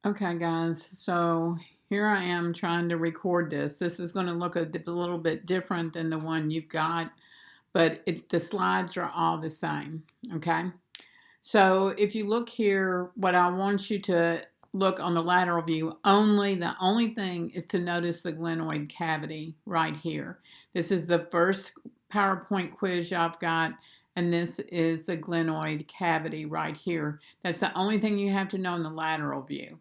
Okay, guys, so here I am trying to record this. This is going to look a little bit different than the one you've got, but the slides are all the same, okay? So if you look here, what I want you to look on the lateral view, the only thing is to notice the glenoid cavity right here. This is the first PowerPoint quiz I've got, and this is the glenoid cavity right here. That's the only thing you have to know in the lateral view.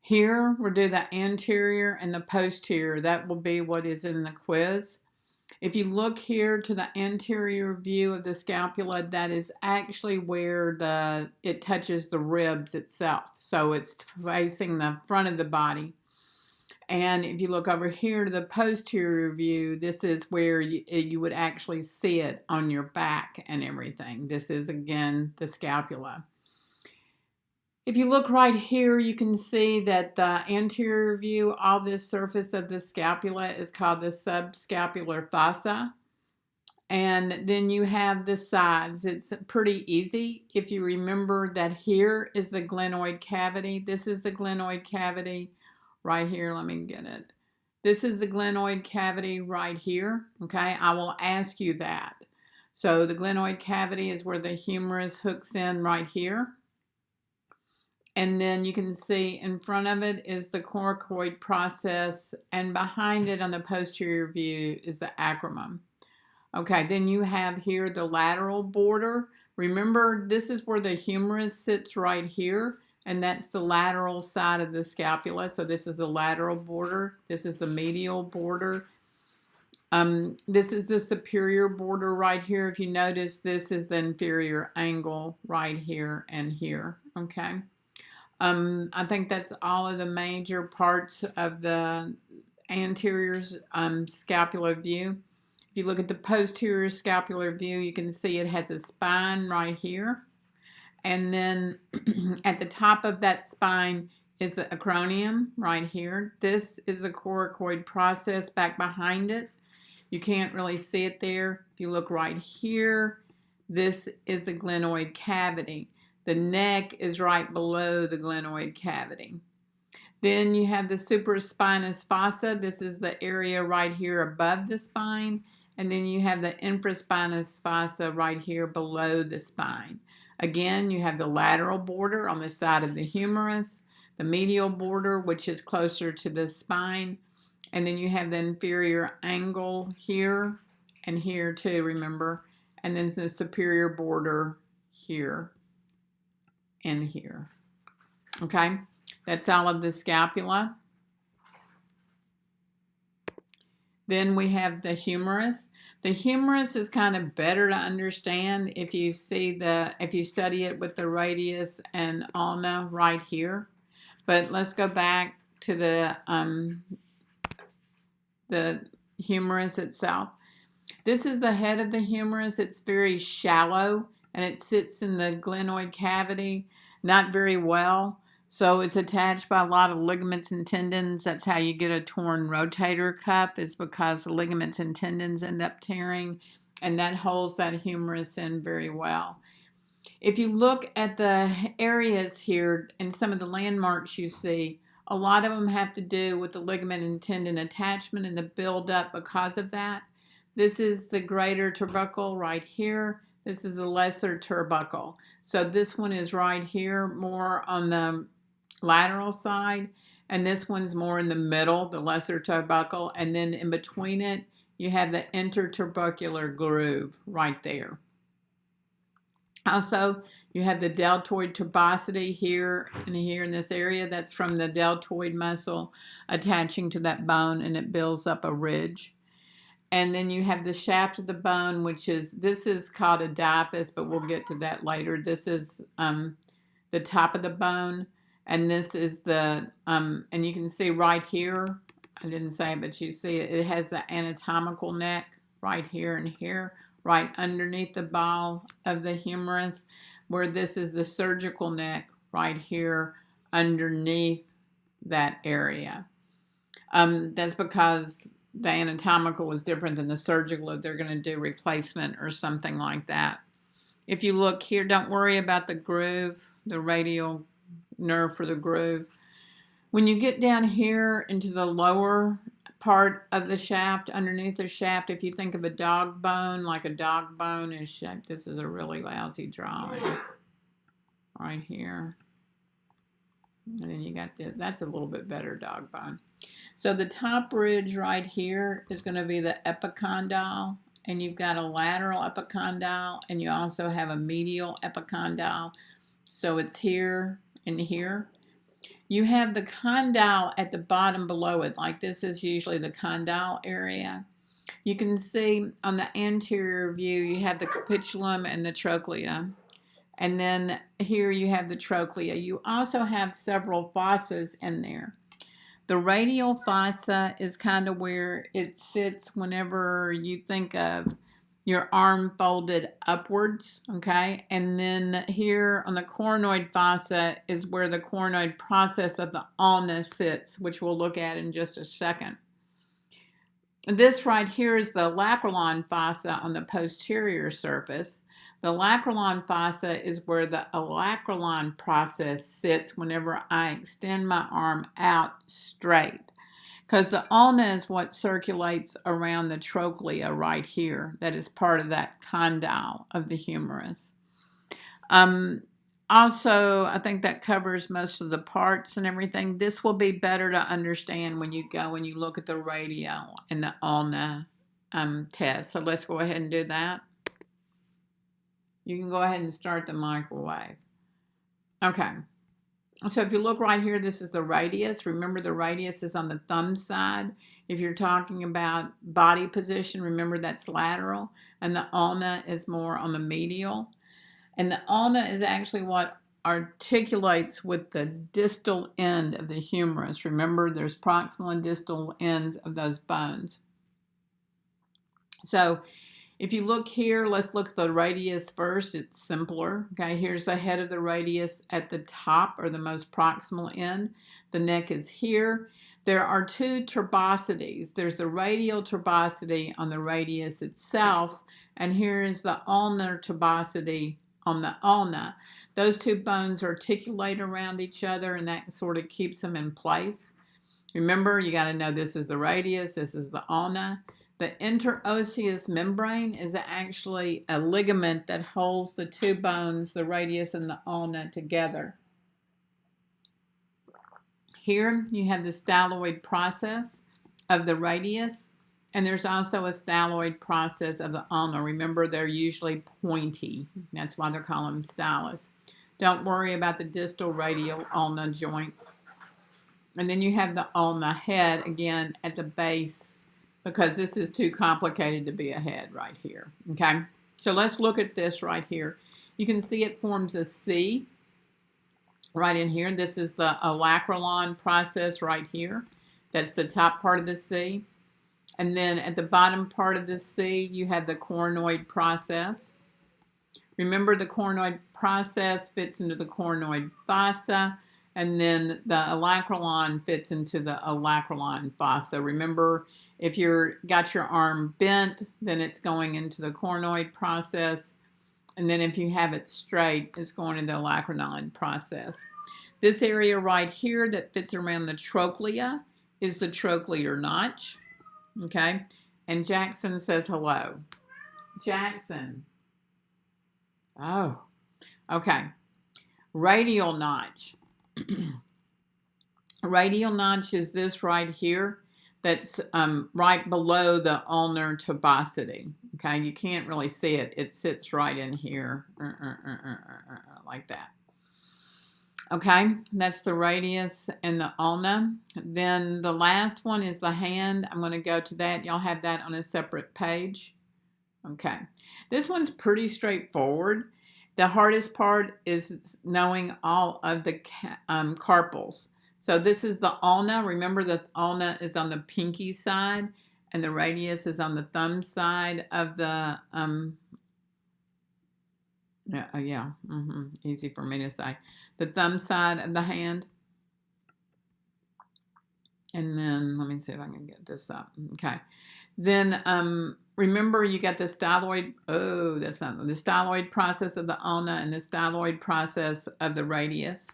Here, we'll do the anterior and the posterior. That will be what is in the quiz. If you look here to the anterior view of the scapula, that is actually where it touches the ribs itself. So it's facing the front of the body. And if you look over here to the posterior view, this is where you would actually see it on your back and everything. This is, again, the scapula. If you look right here, you can see that the anterior view, all this surface of the scapula is called the subscapular fossa. And then you have the sides. It's pretty easy. If you remember that here is the glenoid cavity. This is the glenoid cavity right here. Let me get it. This is the glenoid cavity right here. Okay, I will ask you that. So the glenoid cavity is where the humerus hooks in right here. And then you can see in front of it is the coracoid process, and behind it on the posterior view is the acromion. Okay, then you have here the lateral border. Remember, this is where the humerus sits right here, and that's the lateral side of the scapula. So this is the lateral border. This is the medial border. This is the superior border right here. If you notice, this is the inferior angle right here and here, okay? I think that's all of the major parts of the anterior scapular view. If you look at the posterior scapular view, you can see it has a spine right here. And then at the top of that spine is the acromion right here. This is the coracoid process back behind it. You can't really see it there. If you look right here, this is the glenoid cavity. The neck is right below the glenoid cavity. Then you have the supraspinous fossa. This is the area right here above the spine. And then you have the infraspinous fossa right here below the spine. Again, you have the lateral border on the side of the humerus, the medial border, which is closer to the spine. And then you have the inferior angle here and here too, remember. And then the superior border here and here. Okay, that's all of the scapula. Then we have the humerus. The humerus is kind of better to understand if you study it with the radius and ulna right here. But let's go back to the humerus itself. This is the head of the humerus. It's very shallow and it sits in the glenoid cavity, not very well. So it's attached by a lot of ligaments and tendons. That's how you get a torn rotator cuff, is because the ligaments and tendons end up tearing, and that holds that humerus in very well. If you look at the areas here and some of the landmarks you see, a lot of them have to do with the ligament and tendon attachment and the buildup because of that. This is the greater tubercle right here. This is the lesser tubercle. So this one is right here, more on the lateral side, and this one's more in the middle, the lesser tubercle, and then in between it, you have the intertubercular groove right there. Also, you have the deltoid tuberosity here and here in this area. That's from the deltoid muscle attaching to that bone, and it builds up a ridge. And then you have the shaft of the bone, this is called a diaphysis, but we'll get to that later. This is the top of the bone, and this is and you can see right here, I didn't say it, but you see it has the anatomical neck right here and here, right underneath the ball of the humerus, where this is the surgical neck right here underneath that area. That's because the anatomical is different than the surgical if they're going to do replacement or something like that. If you look here, don't worry about the groove, the radial nerve for the groove. When you get down here into the lower part of the shaft, underneath the shaft, if you think of a dog bone, like a dog bone is shaped, this is a really lousy drawing right here. And then you got this, that's a little bit better dog bone. So the top ridge right here is going to be the epicondyle, and you've got a lateral epicondyle, and you also have a medial epicondyle. So it's here and here. You have the condyle at the bottom below it, like this is usually the condyle area. You can see on the anterior view, you have the capitulum and the trochlea. And then here you have the trochlea. You also have several fossas in there. The radial fossa is kind of where it sits whenever you think of your arm folded upwards, okay? And then here on the coronoid fossa is where the coronoid process of the ulna sits, which we'll look at in just a second. This right here is the olecranon fossa on the posterior surface. The olecranon fossa is where the olecranon process sits whenever I extend my arm out straight. Because the ulna is what circulates around the trochlea right here. That is part of that condyle of the humerus. Also, I think that covers most of the parts and everything. This will be better to understand when you go and you look at the radial and the ulna test. So let's go ahead and do that. You can go ahead and start the microwave. Okay. So if you look right here, this is the radius. Remember, the radius is on the thumb side. If you're talking about body position, remember that's lateral. And the ulna is more on the medial. And the ulna is actually what articulates with the distal end of the humerus. Remember, there's proximal and distal ends of those bones. So if you look here, let's look at the radius first. It's simpler. Okay, here's the head of the radius at the top, or the most proximal end. The neck is here. There are two turbosities. There's the radial turbosity on the radius itself, and here is the ulnar turbosity on the ulna. Those two bones articulate around each other, and that sort of keeps them in place. Remember, you got to know this is the radius, this is the ulna. The interosseous membrane is actually a ligament that holds the two bones, the radius and the ulna, together. Here you have the styloid process of the radius, and there's also a styloid process of the ulna. Remember, they're usually pointy. That's why they're called them stylus. Don't worry about the distal radial ulna joint. And then you have the ulna head, again, at the base, because this is too complicated to be a head right here, okay? So let's look at this right here. You can see it forms a C right in here. This is the olecranon process right here. That's the top part of the C. And then at the bottom part of the C, you have the coronoid process. Remember, the coronoid process fits into the coronoid fossa, and then the olecranon fits into the olecranon fossa. Remember, if you're got your arm bent, then it's going into the coronoid process. And then if you have it straight, it's going into the olecranon process. This area right here that fits around the trochlea is the trochlear notch. Okay? And Jackson says hello. Jackson. Oh, okay. Radial notch. Radial notch is this right here. That's right below the ulnar turbosity. Okay, you can't really see it. It sits right in here, like that. Okay, that's the radius and the ulna. Then the last one is the hand. I'm going to go to that. Y'all have that on a separate page. Okay, this one's pretty straightforward. The hardest part is knowing all of the carpals. So this is the ulna. Remember, the ulna is on the pinky side, and the radius is on the thumb side of the, easy for me to say. The thumb side of the hand. And then, let me see if I can get this up. Okay. Then, remember, you got the styloid, the styloid process of the ulna and the styloid process of the radius.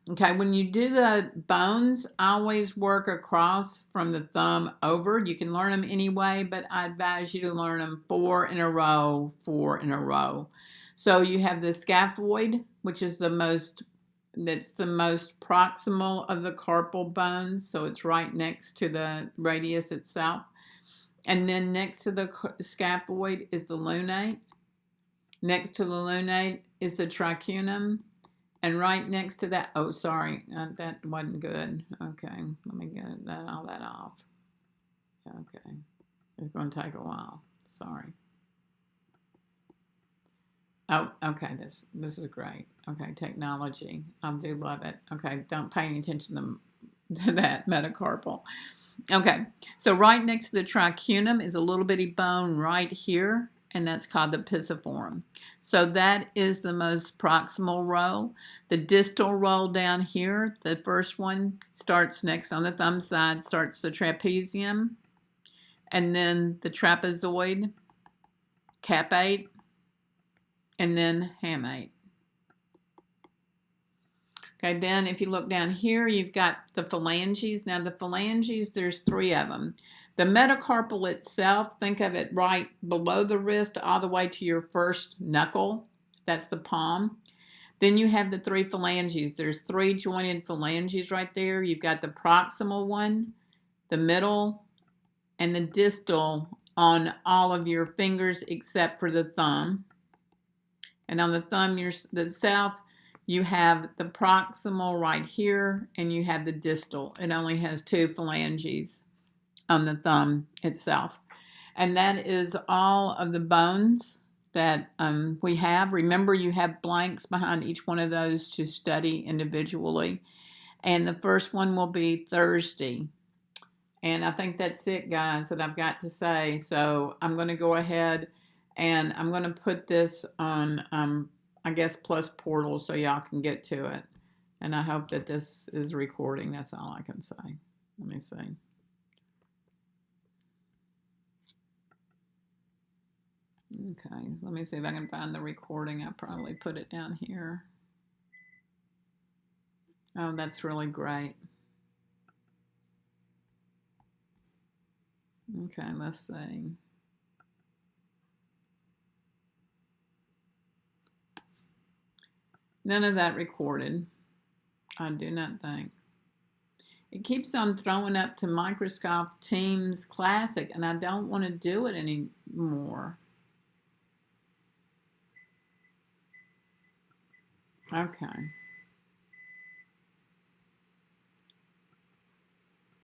Okay, when you do the bones, I always work across from the thumb over. You can learn them anyway, but I advise you to learn them 4 in a row, 4 in a row. So you have the scaphoid, which is that's the most proximal of the carpal bones. So it's right next to the radius itself. And then next to the scaphoid is the lunate. Next to the lunate is the tricunum. And right next to that, oh, sorry, that wasn't good. Okay, let me get all that off. Okay, it's going to take a while. Sorry. Oh, okay, this is great. Okay, technology. I do love it. Okay, don't pay any attention to that metacarpal. Okay, so right next to the tricunum is a little bitty bone right here, and that's called the pisiform. So that is the most proximal row. The distal row down here, the first one, starts next on the thumb side, starts the trapezium, and then the trapezoid, capate, and then hamate. Okay, then if you look down here, you've got the phalanges. Now the phalanges, there's 3 of them. The metacarpal itself, think of it right below the wrist all the way to your first knuckle. That's the palm. Then you have the 3 phalanges. There's 3 jointed phalanges right there. You've got the proximal one, the middle, and the distal on all of your fingers except for the thumb. And on the thumb itself, you have the proximal right here, and you have the distal. It only has 2 phalanges on the thumb itself. And that is all of the bones that we have. Remember, you have blanks behind each one of those to study individually. And the first one will be Thursday. And I think that's it, guys, that I've got to say. So I'm going to go ahead and I'm going to put this on, I guess, Plus Portal so y'all can get to it. And I hope that this is recording. That's all I can say. Let me see. Okay, let me see if I can find the recording. I probably put it down here. Oh, that's really great. Okay, let's see. None of that recorded. I do not think. It keeps on throwing up to Microsoft Teams Classic, and I don't want to do it anymore. Okay.